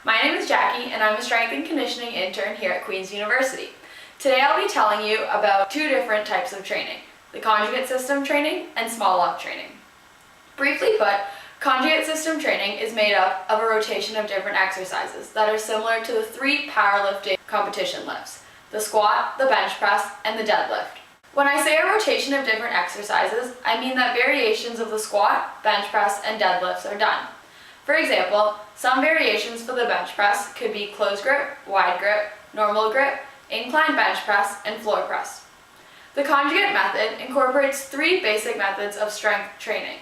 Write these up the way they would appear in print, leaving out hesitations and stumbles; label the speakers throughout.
Speaker 1: My name is Jackie and I'm a strength and conditioning intern here at Queen's University. Today I'll be telling you about two different types of training, the conjugate system training and Smolov training. Briefly put, conjugate system training is made up of a rotation of different exercises that are similar to the three powerlifting competition lifts, the squat, the bench press, and the deadlift. When I say a rotation of different exercises, I mean that variations of the squat, bench press, and deadlifts are done. For example, some variations for the bench press could be closed grip, wide grip, normal grip, incline bench press, and floor press. The conjugate method incorporates three basic methods of strength training: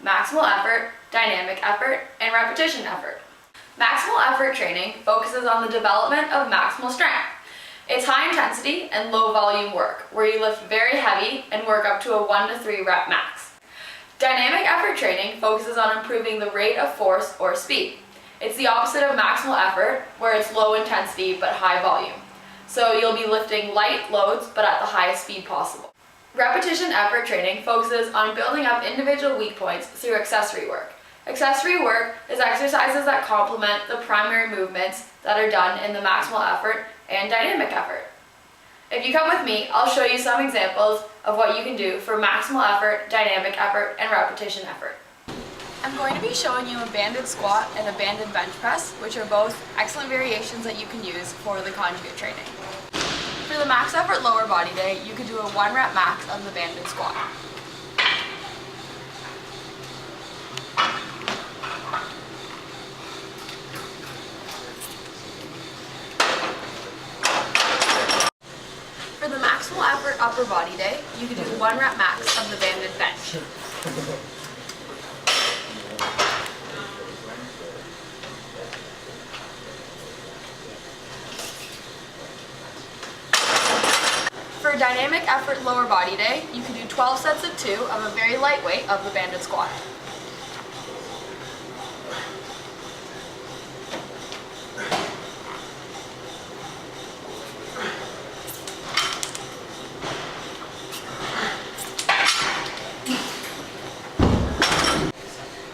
Speaker 1: maximal effort, dynamic effort, and repetition effort. Maximal effort training focuses on the development of maximal strength. It's high intensity and low volume work, where you lift very heavy and work up to a 1 to 3 rep max. Dynamic effort training focuses on improving the rate of force or speed. It's the opposite of maximal effort, where it's low intensity but high volume. So you'll be lifting light loads but at the highest speed possible. Repetition effort training focuses on building up individual weak points through accessory work. Accessory work is exercises that complement the primary movements that are done in the maximal effort and dynamic effort. If you come with me, I'll show you some examples of what you can do for maximal effort, dynamic effort, and repetition effort. I'm going to be showing you a banded squat and a banded bench press, which are both excellent variations that you can use for the conjugate training. For the max effort lower body day, you could do a 1 rep max of the banded squat. For the maximal effort upper body day, you could do 1 rep max of the banded bench. For dynamic effort lower body day, you could do 12 sets of 2 of a very light weight of the banded squat.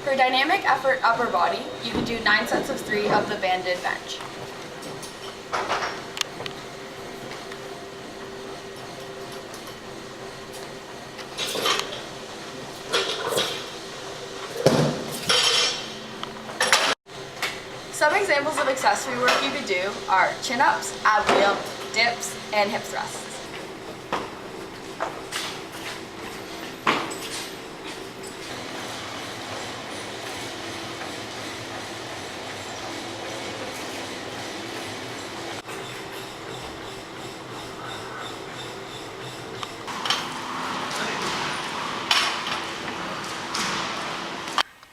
Speaker 1: For dynamic effort upper body, you can do 9 sets of 3 of the banded bench. Some examples of accessory work you could do are chin-ups, ab wheel, dips, and hip thrusts.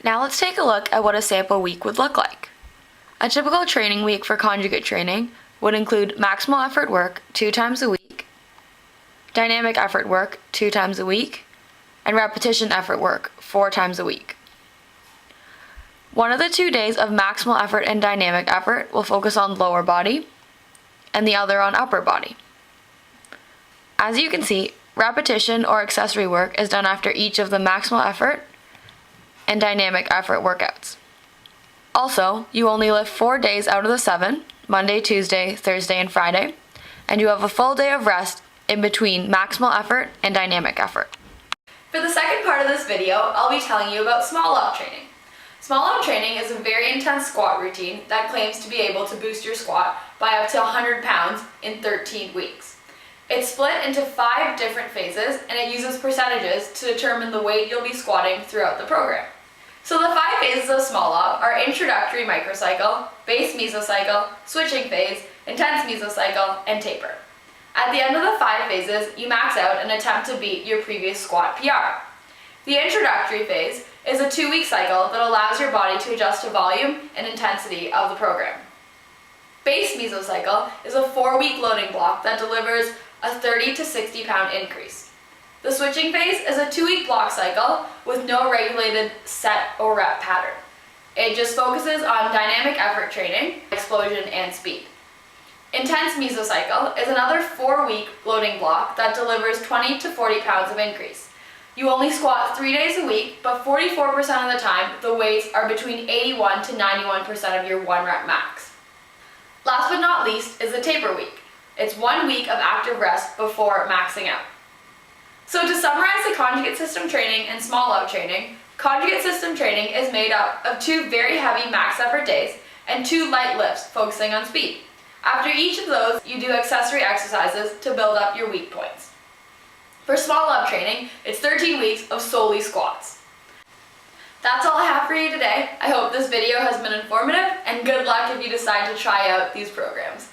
Speaker 1: Now let's take a look at what a sample week would look like. A typical training week for conjugate training would include maximal effort work 2 times a week, dynamic effort work 2 times a week, and repetition effort work 4 times a week. One of the 2 days of maximal effort and dynamic effort will focus on lower body, and the other on upper body. As you can see, repetition or accessory work is done after each of the maximal effort and dynamic effort workouts. Also, you only lift 4 days out of the 7, Monday, Tuesday, Thursday, and Friday, and you have a full day of rest in between maximal effort and dynamic effort. For the second part of this video, I'll be telling you about Smolov training. Smolov training is a very intense squat routine that claims to be able to boost your squat by up to 100 pounds in 13 weeks. It's split into 5 different phases, and it uses percentages to determine the weight you'll be squatting throughout the program. So the 5 phases of Smolov are introductory microcycle, base mesocycle, switching phase, intense mesocycle, and taper. At the end of the 5 phases, you max out and attempt to beat your previous squat PR. The introductory phase is a 2-week cycle that allows your body to adjust to volume and intensity of the program. Base mesocycle is a 4-week loading block that delivers a 30 to 60 pound increase. The switching phase is a 2-week block cycle with no regulated set or rep pattern. It just focuses on dynamic effort training, explosion, and speed. Intense mesocycle is another 4-week loading block that delivers 20 to 40 pounds of increase. You only squat 3 days a week, but 44% of the time, the weights are between 81 to 91% of your 1 rep max. Last but not least is the taper week. It's 1 week of active rest before maxing out. So to summarize the conjugate system training and Smolov training, conjugate system training is made up of 2 very heavy max effort days and 2 light lifts focusing on speed. After each of those, you do accessory exercises to build up your weak points. For Smolov training, it's 13 weeks of solely squats. That's all I have for you today. I hope this video has been informative, and good luck if you decide to try out these programs.